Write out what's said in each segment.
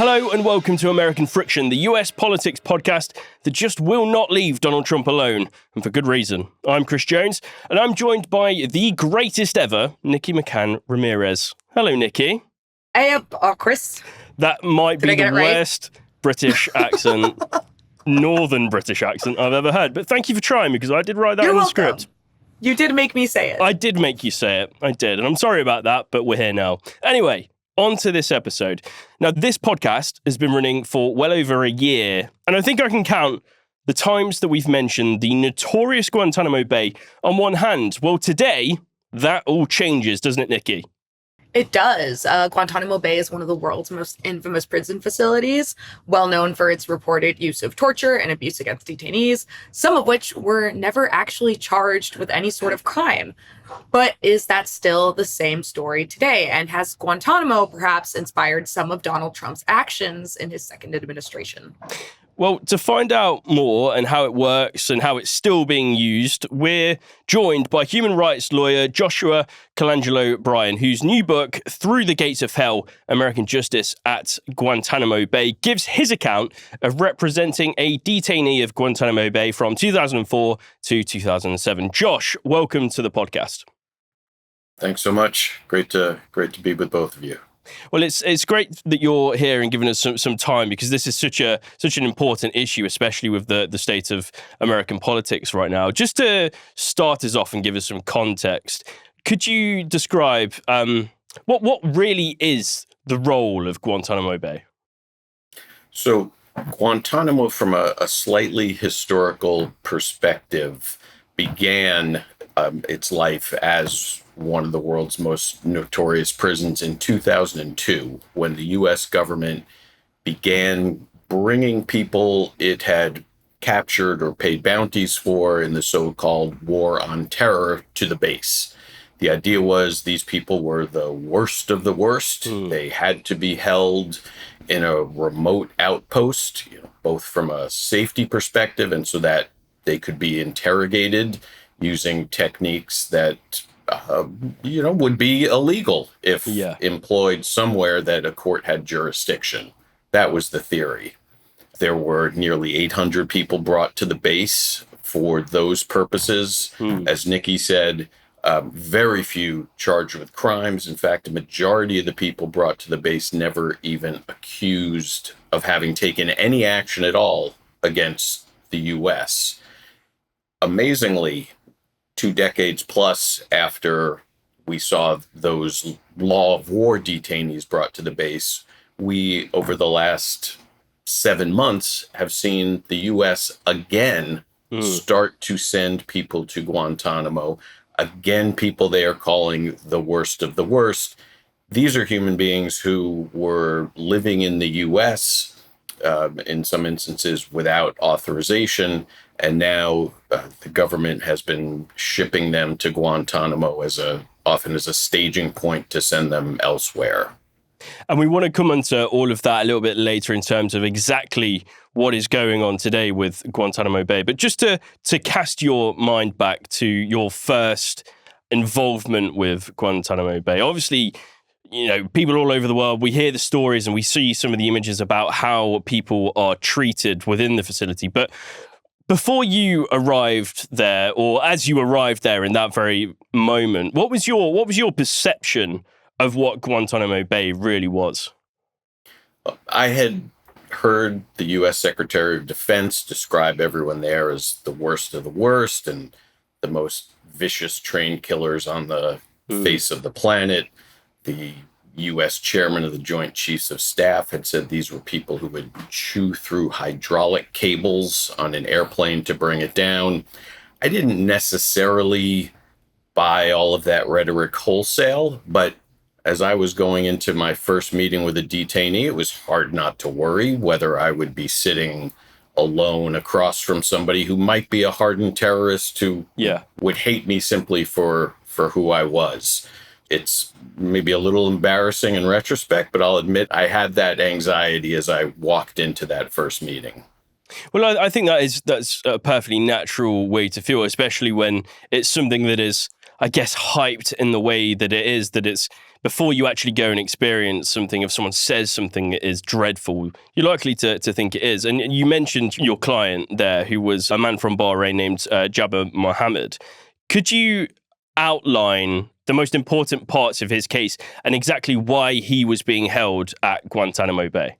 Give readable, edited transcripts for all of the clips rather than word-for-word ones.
Hello and welcome to American Friction, the US politics podcast that just will not leave Donald Trump alone, and for good reason. I'm Chris Jones, and I'm joined by the greatest ever, Nikki McCann Ramirez. Hello, Nikki. Hey, Chris. That might be the worst British accent, northern British accent I've ever heard, but thank you for trying because I did write that in the script. You did make me say it. I did make you say it. I did, and I'm sorry about that, but we're here now. Anyway, on to this episode. Now, this podcast has been running for well over a year, and I think I can count the times that we've mentioned the notorious Guantanamo Bay on one hand. Well, today, that all changes, doesn't it, Nikki? It does. Guantanamo Bay is one of the world's most infamous prison facilities, well known for its reported use of torture and abuse against detainees, some of which were never actually charged with any sort of crime. But is that still the same story today? And has Guantanamo perhaps inspired some of Donald Trump's actions in his second administration? Well, to find out more and how it works and how it's still being used, we're joined by human rights lawyer Joshua Colangelo-Bryan, whose new book, Through the Gates of Hell, American Justice at Guantanamo Bay, gives his account of representing a detainee of Guantanamo Bay from 2004 to 2007. Josh, welcome to the podcast. Thanks so much. Great to be with both of you. Well, it's great that you're here and giving us some time because this is such an important issue, especially with the state of American politics right now. Just to start us off and give us some context, could you describe what really is the role of Guantanamo Bay? So Guantanamo, from a slightly historical perspective, began its life as one of the world's most notorious prisons in 2002, when the U.S. government began bringing people it had captured or paid bounties for in the so-called War on Terror to the base. The idea was these people were the worst of the worst. They had to be held in a remote outpost, both from a safety perspective and so that they could be interrogated using techniques that would be illegal if employed somewhere that a court had jurisdiction. That was the theory. There were nearly 800 people brought to the base for those purposes. As Nikki said, very few charged with crimes. In fact, a majority of the people brought to the base never even accused of having taken any action at all against the U.S. Amazingly, 2 decades plus after we saw those law of war detainees brought to the base, we, over the last 7 months, have seen the U.S. again start to send people to Guantanamo. Again, people they are calling the worst of the worst. These are human beings who were living in the U.S., in some instances without authorization, and now the government has been shipping them to Guantanamo often as a staging point to send them elsewhere. And we want to come onto all of that a little bit later in terms of exactly what is going on today with Guantanamo Bay. But just to cast your mind back to your first involvement with Guantanamo Bay, obviously, people all over the world, we hear the stories and we see some of the images about how people are treated within the facility. But before you arrived there, or as you arrived there in that very moment, what was your perception of what Guantanamo Bay really was? I had heard the U.S. Secretary of Defense describe everyone there as the worst of the worst and the most vicious trained killers on the face of the planet. The U.S. Chairman of the Joint Chiefs of Staff had said these were people who would chew through hydraulic cables on an airplane to bring it down. I didn't necessarily buy all of that rhetoric wholesale, but as I was going into my first meeting with a detainee, it was hard not to worry whether I would be sitting alone across from somebody who might be a hardened terrorist who would hate me simply for who I was. It's maybe a little embarrassing in retrospect, but I'll admit I had that anxiety as I walked into that first meeting. Well, I think that's a perfectly natural way to feel, especially when it's something that is, I guess, hyped in the way that it is, that it's before you actually go and experience something, if someone says something that is dreadful, you're likely to think it is. And you mentioned your client there, who was a man from Bahrain named Jabbar Mohammed. Could you outline the most important parts of his case and exactly why he was being held at Guantanamo Bay?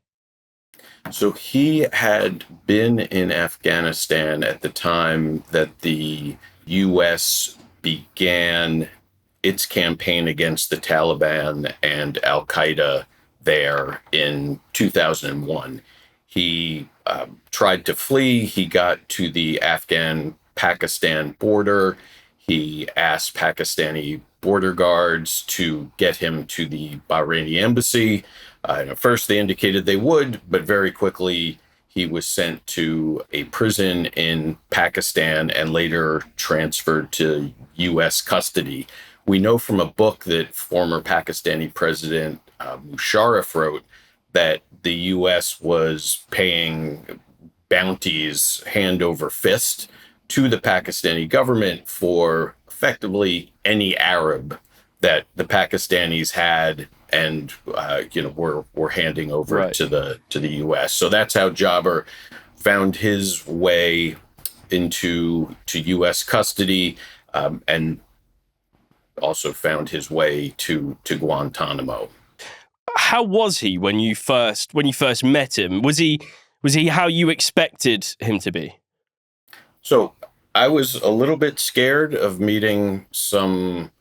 So he had been in Afghanistan at the time that the U.S. began its campaign against the Taliban and Al-Qaeda there in 2001. He tried to flee. He got to the Afghan-Pakistan border. He asked Pakistani border guards to get him to the Bahraini embassy. At first, they indicated they would, but very quickly, he was sent to a prison in Pakistan and later transferred to U.S. custody. We know from a book that former Pakistani President Musharraf wrote that the U.S. was paying bounties hand over fist to the Pakistani government for effectively any Arab that the Pakistanis had and were handing over to the U.S. So that's how Jabbar found his way into U.S. custody, and also found his way to Guantanamo. How was he when you first met him? Was he how you expected him to be? So I was a little bit scared of meeting some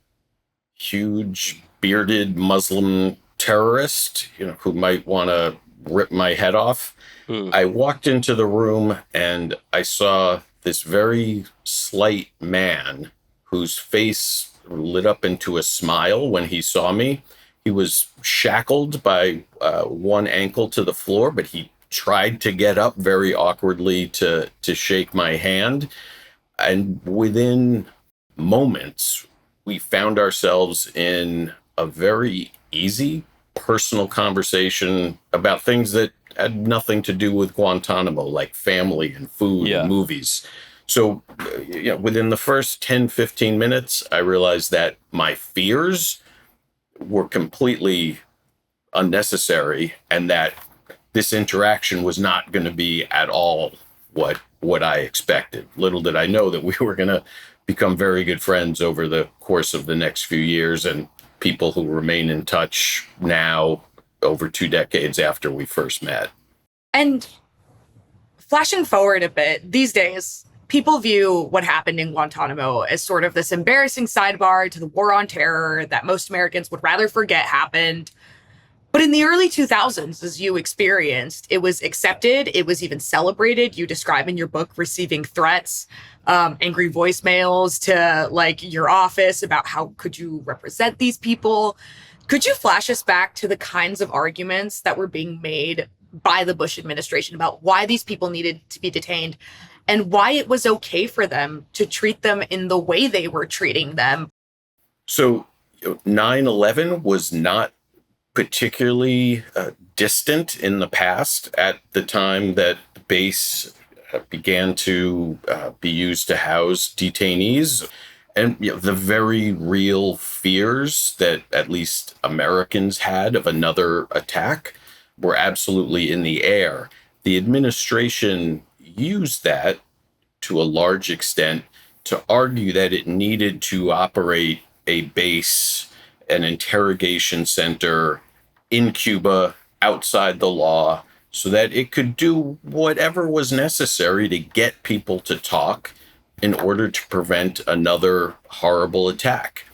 huge bearded Muslim terrorist, who might want to rip my head off. I walked into the room and I saw this very slight man whose face lit up into a smile when he saw me. He was shackled by one ankle to the floor, but he tried to get up very awkwardly to shake my hand. And within moments, we found ourselves in a very easy personal conversation about things that had nothing to do with Guantanamo, like family and food and movies. So, within the first 10, 15 minutes, I realized that my fears were completely unnecessary and that this interaction was not going to be at all what I expected. Little did I know that we were going to become very good friends over the course of the next few years, and people who remain in touch now over 2 decades after we first met. And flashing forward a bit, these days, people view what happened in Guantanamo as sort of this embarrassing sidebar to the war on terror that most Americans would rather forget happened. But in the early 2000s, as you experienced, it was accepted. It was even celebrated. You describe in your book receiving threats, angry voicemails to your office about how could you represent these people. Could you flash us back to the kinds of arguments that were being made by the Bush administration about why these people needed to be detained and why it was okay for them to treat them in the way they were treating them? So 9/11 was not particularly distant in the past at the time that the base began to be used to house detainees. And the very real fears that at least Americans had of another attack were absolutely in the air. The administration used that to a large extent to argue that it needed to operate a base, an interrogation center in Cuba outside the law so that it could do whatever was necessary to get people to talk in order to prevent another horrible attack.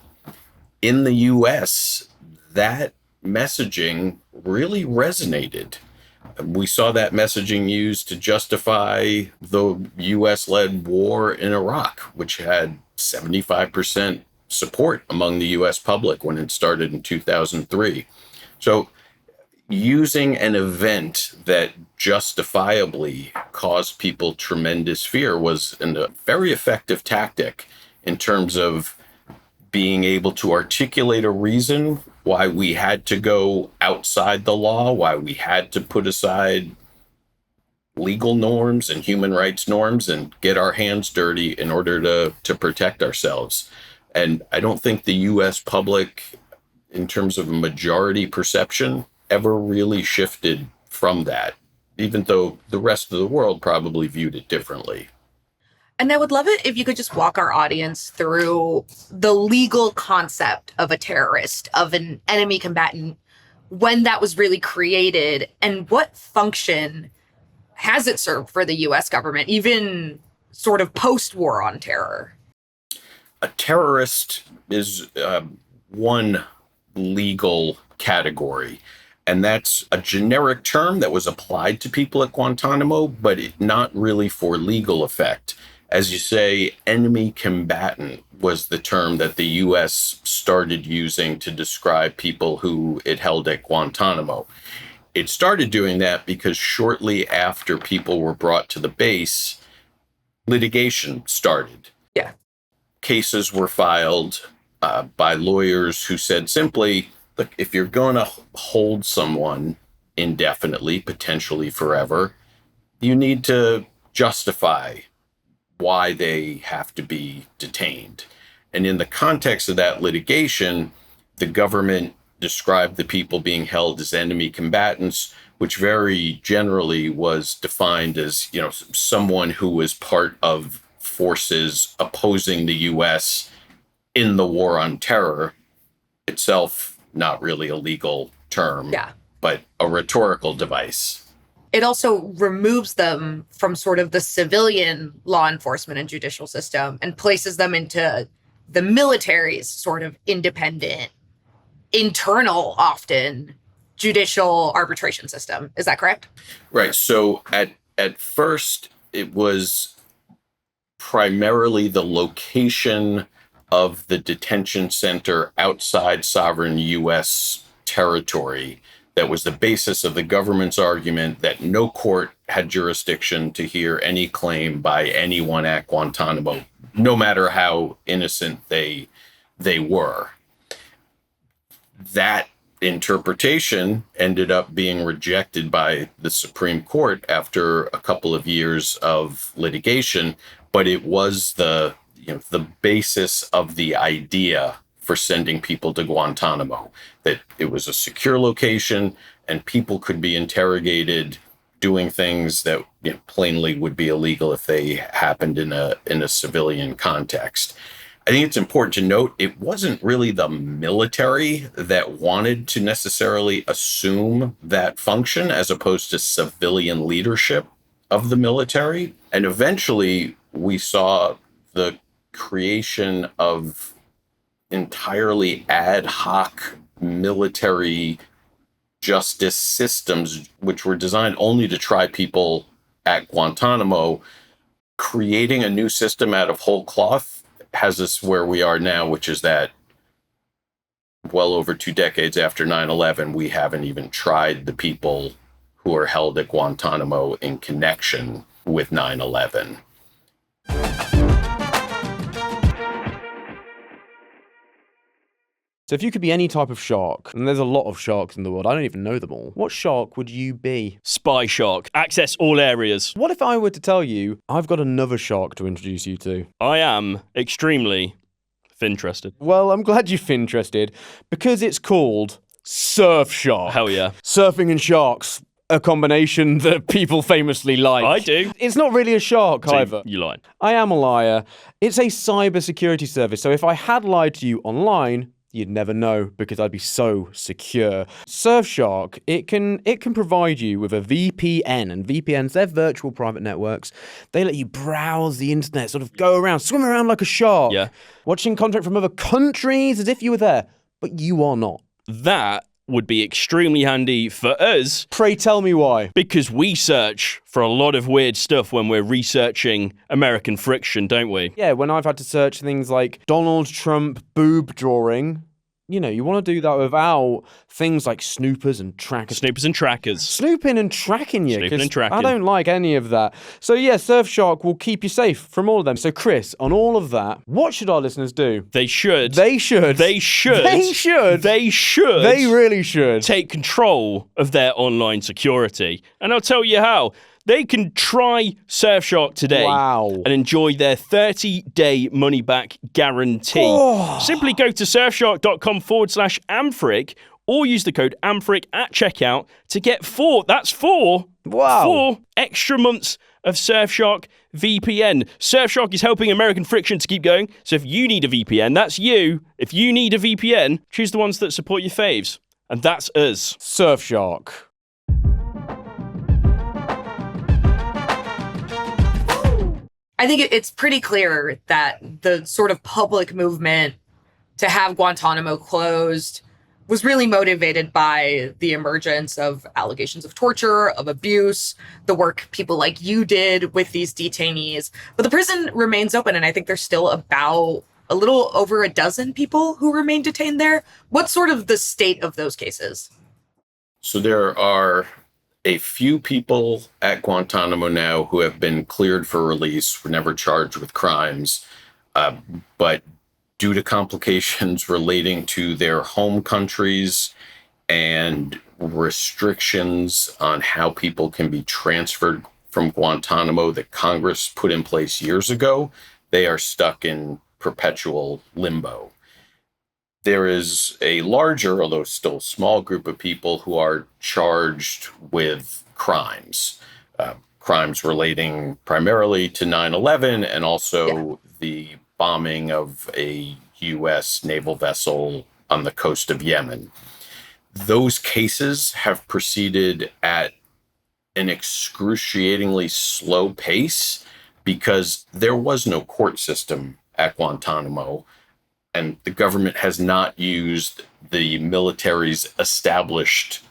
In the US, that messaging really resonated. We saw that messaging used to justify the US-led war in Iraq, which had 75% support among the US public when it started in 2003. So using an event that justifiably caused people tremendous fear was a very effective tactic in terms of being able to articulate a reason why we had to go outside the law, why we had to put aside legal norms and human rights norms and get our hands dirty in order to protect ourselves. And I don't think the U.S. public, in terms of majority perception, ever really shifted from that, even though the rest of the world probably viewed it differently. And I would love it if you could just walk our audience through the legal concept of a terrorist, of an enemy combatant, when that was really created, and what function has it served for the U.S. government, even sort of post-war on terror? A terrorist is one legal category, and that's a generic term that was applied to people at Guantanamo, but not really for legal effect. As you say, enemy combatant was the term that the U.S. started using to describe people who it held at Guantanamo. It started doing that because shortly after people were brought to the base, litigation started. Yeah. Cases were filed by lawyers who said simply, look, if you're going to hold someone indefinitely, potentially forever, you need to justify why they have to be detained. And in the context of that litigation, the government described the people being held as enemy combatants, which very generally was defined as, someone who was part of forces opposing the U.S. in the war on terror, itself not really a legal term, but a rhetorical device. It also removes them from sort of the civilian law enforcement and judicial system and places them into the military's sort of independent, internal, often, judicial arbitration system. Is that correct? Right. So at first, it was primarily the location of the detention center outside sovereign U.S. territory that was the basis of the government's argument that no court had jurisdiction to hear any claim by anyone at Guantanamo, no matter how innocent they were. That interpretation ended up being rejected by the Supreme Court after a couple of years of litigation, but it was the basis of the idea for sending people to Guantanamo, that it was a secure location and people could be interrogated doing things that plainly would be illegal if they happened in a civilian context. I think it's important to note it wasn't really the military that wanted to necessarily assume that function as opposed to civilian leadership of the military. And eventually we saw the creation of entirely ad hoc military justice systems, which were designed only to try people at Guantanamo. Creating a new system out of whole cloth has us where we are now, which is that well over 2 decades after 9/11, we haven't even tried the people who are held at Guantanamo in connection with 9/11. So if you could be any type of shark, and there's a lot of sharks in the world, I don't even know them all, what shark would you be? Spy shark. Access all areas. What if I were to tell you, I've got another shark to introduce you to? I am extremely finterested. Well, I'm glad you're finterested, because it's called surf shark. Hell yeah. Surfing and sharks. A combination that people famously like. I do. It's not really a shark, So either. you lied. I am a liar. It's a cybersecurity service, so if I had lied to you online, you'd never know because I'd be so secure. Surfshark, it can provide you with a VPN, and VPNs, they're virtual private networks. They let you browse the internet, sort of go around, swim around like a shark, watching content from other countries as if you were there, but you are not. That would be extremely handy for us. Pray tell me why. Because we search for a lot of weird stuff when we're researching American friction, don't we? Yeah, when I've had to search things like Donald Trump boob drawing, you want to do that without things like snoopers and trackers. Snoopers and trackers. Snooping and tracking you. Snooping and tracking. I don't like any of that. So yeah, Surfshark will keep you safe from all of them. So Chris, on all of that, what should our listeners do? They should. They should. They should. They should. They should. They really should. Take control of their online security. And I'll tell you how. They can try Surfshark today and enjoy their 30-day money-back guarantee. Simply go to surfshark.com/Amfric or use the code AMFRIC at checkout to get four extra months of Surfshark VPN. Surfshark is helping American friction to keep going, so if you need a VPN, that's you. If you need a VPN, choose the ones that support your faves. And that's us. Surfshark. I think it's pretty clear that the sort of public movement to have Guantanamo closed was really motivated by the emergence of allegations of torture, of abuse, the work people like you did with these detainees. But the prison remains open, and I think there's still about a little over a dozen people who remain detained there. What's sort of the state of those cases? So there are a few people at Guantanamo now who have been cleared for release, were never charged with crimes, but due to complications relating to their home countries and restrictions on how people can be transferred from Guantanamo that Congress put in place years ago, they are stuck in perpetual limbo. There is a larger, although still small, group of people who are charged with crimes, crimes relating primarily to 9/11 and also the bombing of a U.S. naval vessel on the coast of Yemen. Those cases have proceeded at an excruciatingly slow pace because there was no court system at Guantanamo, and the government has not used the military's established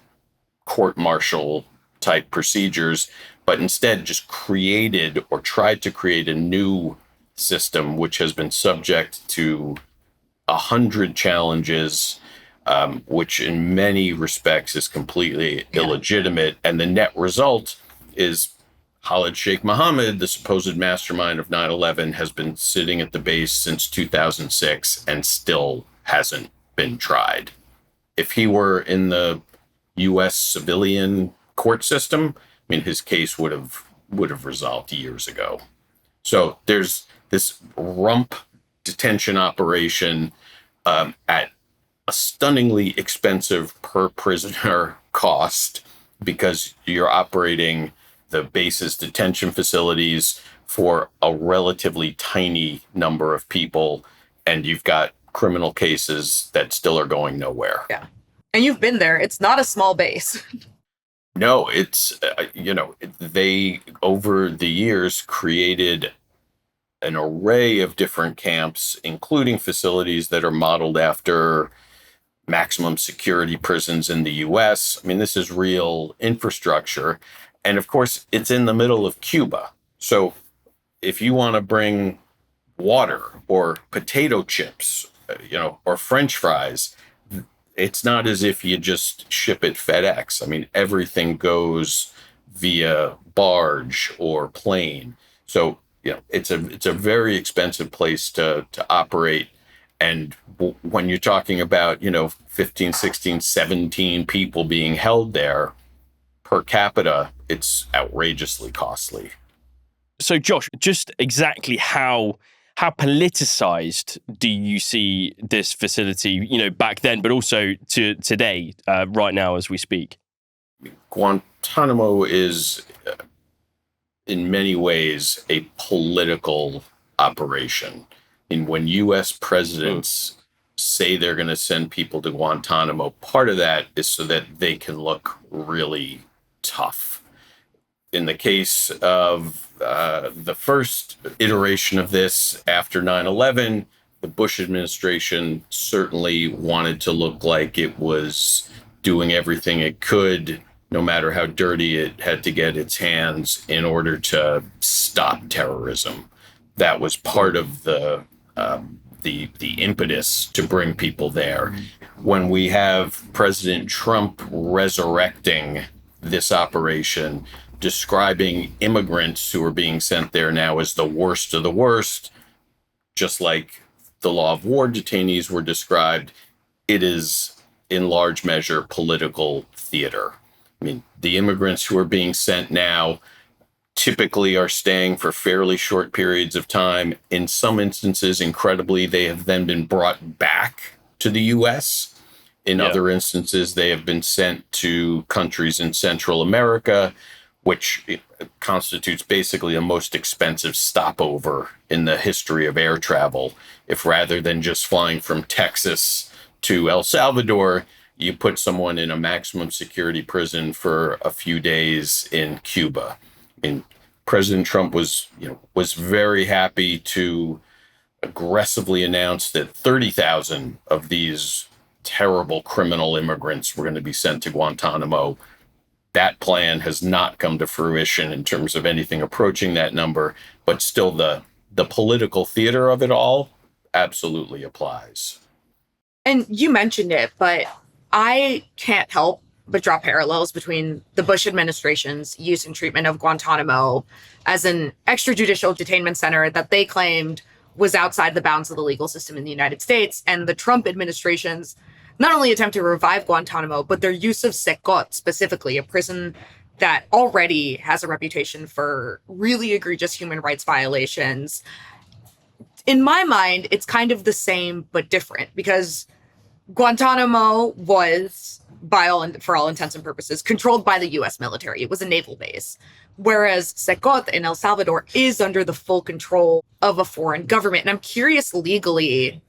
court-martial type procedures, but instead just created or tried to create a new system which has been subject to 100 challenges, which in many respects is completely illegitimate. And the net result is Khalid Sheikh Mohammed, the supposed mastermind of 9/11, has been sitting at the base since 2006 and still hasn't been tried. If he were in the U.S. civilian court system, I mean, his case would have resolved years ago. So there's this rump detention operation at a stunningly expensive per prisoner cost because you're operating the base's detention facilities for a relatively tiny number of people, and you've got criminal cases that still are going nowhere. Yeah. And you've been there. It's not a small base. No, it's, they, over the years, created an array of different camps, including facilities that are modeled after maximum security prisons in the U.S. I mean, this is real infrastructure. And of course, it's in the middle of Cuba. So if you want to bring water or potato chips, or French fries, it's not as if you just ship it FedEx. I mean, everything goes via barge or plane. So, it's a very expensive place to operate. And when you're talking about, 15, 16, 17 people being held there per capita, it's outrageously costly. So, Josh, just exactly how politicized do you see this facility, back then, but also to today, right now as we speak? Guantanamo is, in many ways, a political operation. And when U.S. presidents say they're going to send people to Guantanamo, part of that is so that they can look really tough. In the case of the first iteration of this after 9/11, the Bush administration certainly wanted to look like it was doing everything it could, no matter how dirty it had to get its hands, in order to stop terrorism. That was part of the impetus to bring people there. When we have President Trump resurrecting this operation, describing immigrants who are being sent there now as the worst of the worst, just like the law of war detainees were described, it is in large measure political theater. I mean, the immigrants who are being sent now, typically are staying for fairly short periods of time. In some instances, incredibly, they have then been brought back to the U.S. In other instances, they have been sent to countries in Central America, which constitutes basically a most expensive stopover in the history of air travel. If rather than just flying from Texas to El Salvador, you put someone in a maximum security prison for a few days in Cuba. And President Trump was very happy to aggressively announce that 30,000 of these terrible criminal immigrants were going to be sent to Guantanamo. That plan has not come to fruition in terms of anything approaching that number, but still the political theater of it all absolutely applies. And you mentioned it, but I can't help but draw parallels between the Bush administration's use and treatment of Guantanamo as an extrajudicial detainment center that they claimed was outside the bounds of the legal system in the United States, and the Trump administration's not only attempt to revive Guantanamo, but their use of Secot specifically, a prison that already has a reputation for really egregious human rights violations. In my mind, it's kind of the same but different, because Guantanamo was, for all intents and purposes, controlled by the U.S. military. It was a naval base, whereas Secot in El Salvador is under the full control of a foreign government. And I'm curious legally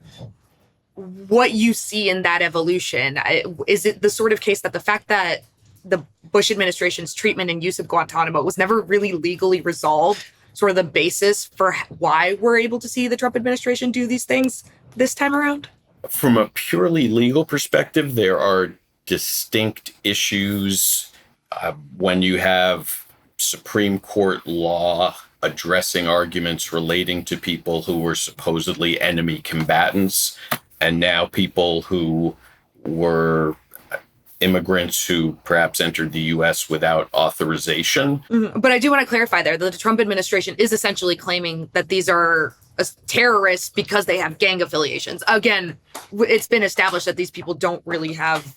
what you see in that evolution. Is it the sort of case that the fact that the Bush administration's treatment and use of Guantanamo was never really legally resolved, sort of the basis for why we're able to see the Trump administration do these things this time around? From a purely legal perspective, there are distinct issues when you have Supreme Court law addressing arguments relating to people who were supposedly enemy combatants, and now people who were immigrants who perhaps entered the U.S. without authorization. Mm-hmm. But I do want to clarify there that the Trump administration is essentially claiming that these are terrorists because they have gang affiliations. Again, it's been established that these people don't really have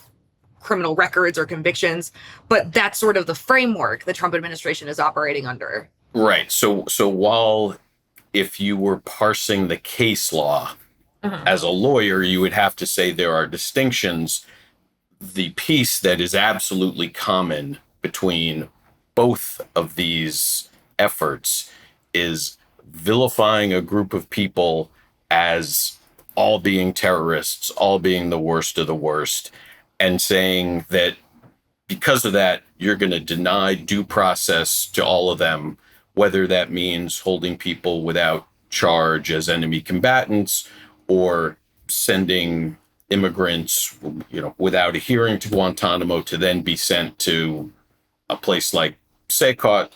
criminal records or convictions, but that's sort of the framework the Trump administration is operating under. Right. So while if you were parsing the case law as a lawyer, you would have to say there are distinctions. The piece that is absolutely common between both of these efforts is vilifying a group of people as all being terrorists, all being the worst of the worst, and saying that because of that, you're going to deny due process to all of them, whether that means holding people without charge as enemy combatants or sending immigrants, without a hearing to Guantanamo to then be sent to a place like Secot.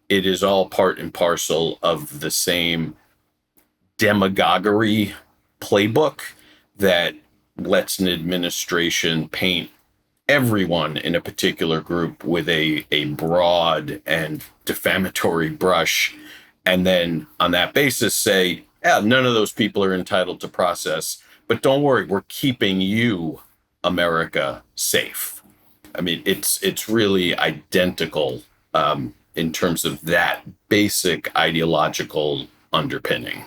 It is all part and parcel of the same demagoguery playbook that lets an administration paint everyone in a particular group with a broad and defamatory brush, and then on that basis say, none of those people are entitled to process. But don't worry, we're keeping you, America, safe. I mean, it's really identical in terms of that basic ideological underpinning.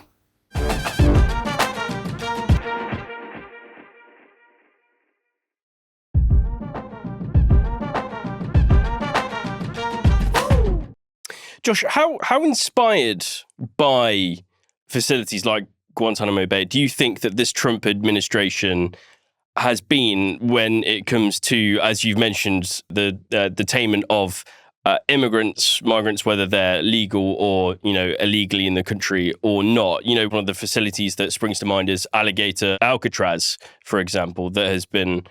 Josh, how inspired by facilities like Guantanamo Bay do you think that this Trump administration has been when it comes to, as you've mentioned, the detainment of migrants, whether they're legal or, illegally in the country or not? One of the facilities that springs to mind is Alligator Alcatraz, for example, that has been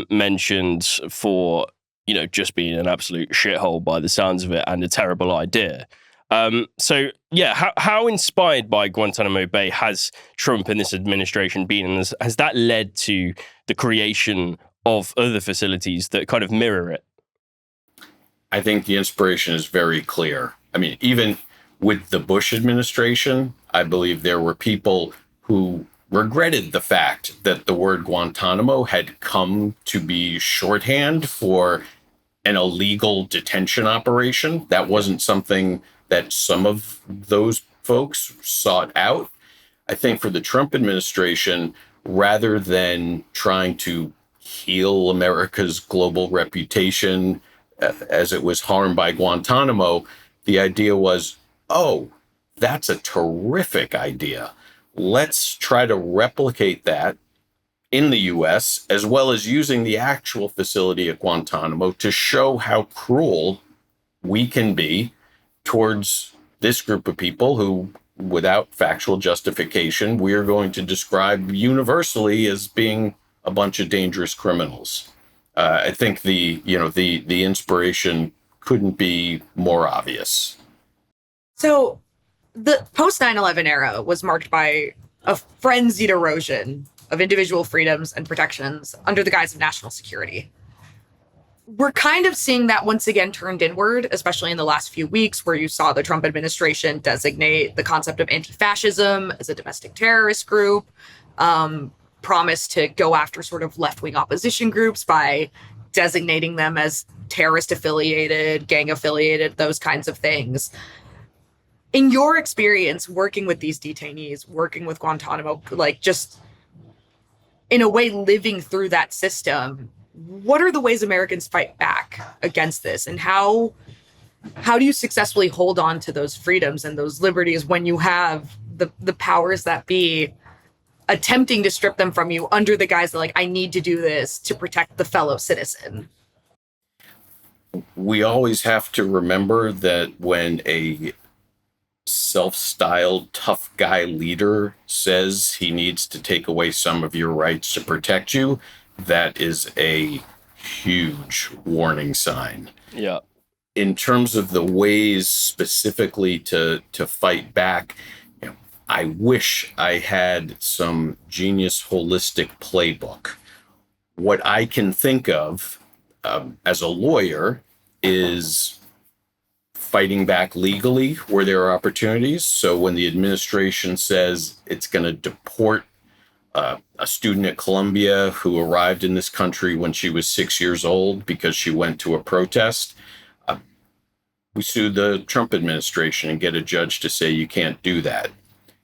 mentioned for, just being an absolute shithole by the sounds of it and a terrible idea. How inspired by Guantanamo Bay has Trump and this administration been? And has that led to the creation of other facilities that kind of mirror it? I think the inspiration is very clear. I mean, even with the Bush administration, I believe there were people who regretted the fact that the word Guantanamo had come to be shorthand for an illegal detention operation. That wasn't something that some of those folks sought out. I think for the Trump administration, rather than trying to heal America's global reputation as it was harmed by Guantanamo, the idea was, oh, that's a terrific idea. Let's try to replicate that in the US, as well as using the actual facility at Guantanamo to show how cruel we can be towards this group of people who, without factual justification, we are going to describe universally as being a bunch of dangerous criminals. I think the inspiration couldn't be more obvious. So the post 9/11 era was marked by a frenzied erosion of individual freedoms and protections under the guise of national security. We're kind of seeing that once again turned inward, especially in the last few weeks, where you saw the Trump administration designate the concept of anti-fascism as a domestic terrorist group, promise to go after sort of left-wing opposition groups by designating them as terrorist-affiliated, gang-affiliated, those kinds of things. In your experience working with these detainees, working with Guantanamo, like just in a way living through that system, what are the ways Americans fight back against this? And how do you successfully hold on to those freedoms and those liberties when you have the powers that be attempting to strip them from you under the guise of, like, I need to do this to protect the fellow citizen? We always have to remember that when a self-styled tough guy leader says he needs to take away some of your rights to protect you, that is a huge warning sign. Yeah. In terms of the ways specifically to fight back, I wish I had some genius holistic playbook. What I can think of as a lawyer is fighting back legally where there are opportunities. So when the administration says it's going to deport a student at Columbia who arrived in this country when she was 6 years old because she went to a protest, we sue the Trump administration and get a judge to say you can't do that.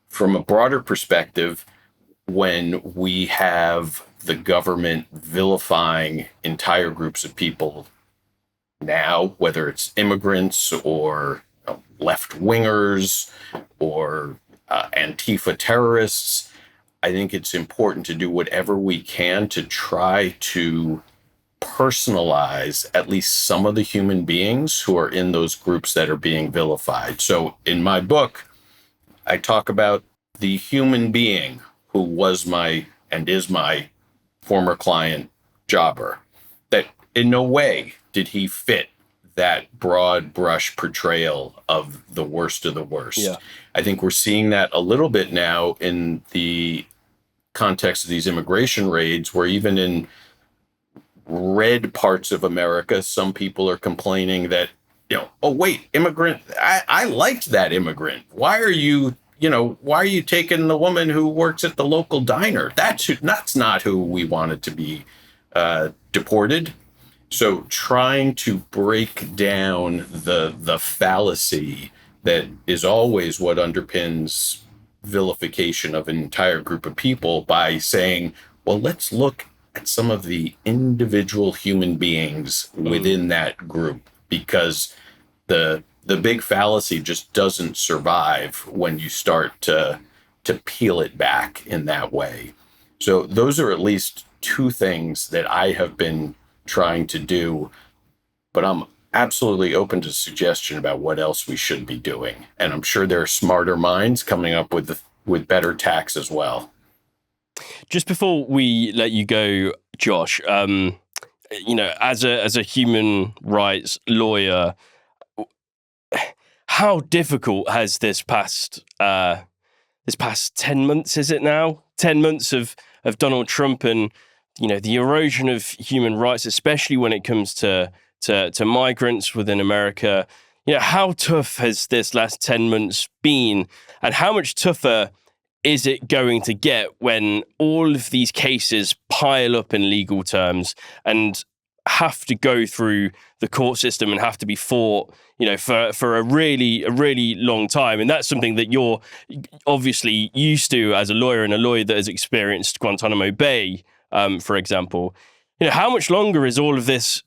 From a broader perspective, when we have the government vilifying entire groups of people now, whether it's immigrants or left-wingers or Antifa terrorists, I think it's important to do whatever we can to try to personalize at least some of the human beings who are in those groups that are being vilified. So in my book, I talk about the human being who was my and is my former client, Jobber, that in no way did he fit that broad brush portrayal of the worst of the worst. Yeah. I think we're seeing that a little bit now in the context of these immigration raids, where even in red parts of America, some people are complaining that, oh, wait, immigrant, I liked that immigrant. Why are you taking the woman who works at the local diner? That's not who we wanted to be deported. So trying to break down the fallacy that is always what underpins vilification of an entire group of people by saying, well, let's look at some of the individual human beings within that group, because the big fallacy just doesn't survive when you start to peel it back in that way. So those are at least two things that I have been trying to do, but I'm absolutely open to suggestion about what else we should be doing. And I'm sure there are smarter minds coming up with better tacks as well. Just before we let you go, Josh, as a human rights lawyer, how difficult has this past 10 months, is it now? 10 months of Donald Trump and, the erosion of human rights, especially when it comes to migrants within America. How tough has this last 10 months been, and how much tougher is it going to get when all of these cases pile up in legal terms? And have to go through the court system and have to be fought, for a really long time. And that's something that you're obviously used to as a lawyer, and a lawyer that has experienced Guantanamo Bay, for example. How much longer is all of this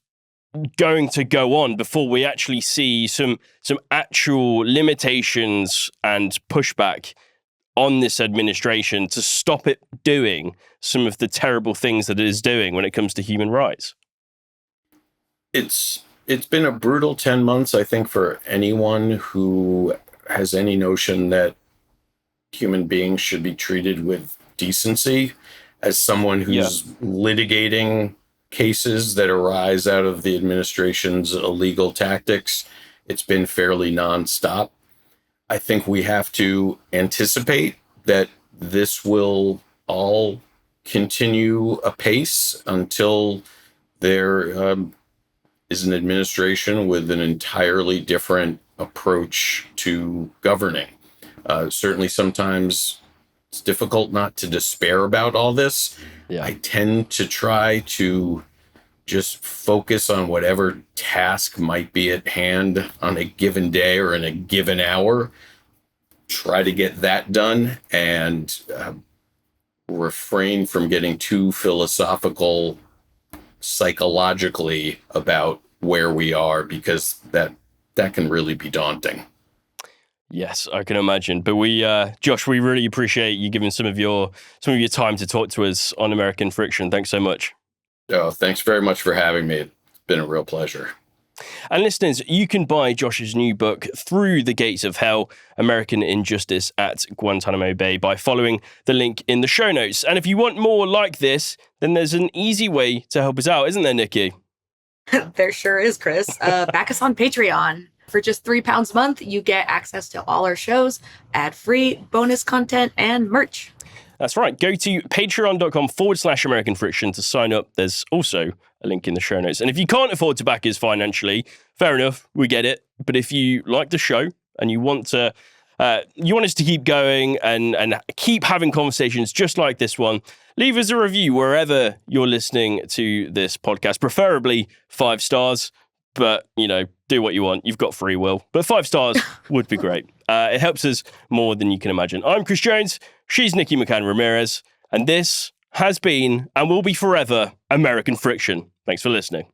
going to go on before we actually see some actual limitations and pushback on this administration to stop it doing some of the terrible things that it is doing when it comes to human rights? It's been a brutal 10 months, I think, for anyone who has any notion that human beings should be treated with decency. As someone who's litigating cases that arise out of the administration's illegal tactics, it's been fairly nonstop. I think we have to anticipate that this will all continue apace until there is an administration with an entirely different approach to governing. Certainly sometimes it's difficult not to despair about all this. Yeah. I tend to try to just focus on whatever task might be at hand on a given day or in a given hour, try to get that done, and refrain from getting too philosophical psychologically about where we are, because that can really be daunting. Yes, I can imagine. But Josh, we really appreciate you giving some of your time to talk to us on American Friction. Thanks so much. Oh, thanks very much for having me. It's been a real pleasure. And listeners, you can buy Josh's new book, Through the Gates of Hell, American Injustice at Guantanamo Bay, by following the link in the show notes. And if you want more like this, then there's an easy way to help us out, isn't there, Nikki? There sure is, Chris. Back us on Patreon. For just £3 a month, you get access to all our shows, ad-free, bonus content, and merch. That's right. Go to patreon.com/American Friction to sign up. There's also a link in the show notes. And if you can't afford to back us financially, fair enough, we get it. But if you like the show and you want us to keep going and keep having conversations just like this one, leave us a review wherever you're listening to this podcast, preferably 5 stars. But, do what you want. You've got free will. But 5 stars would be great. It helps us more than you can imagine. I'm Chris Jones. She's Nikki McCann Ramirez. And this has been and will be forever American Friction. Thanks for listening.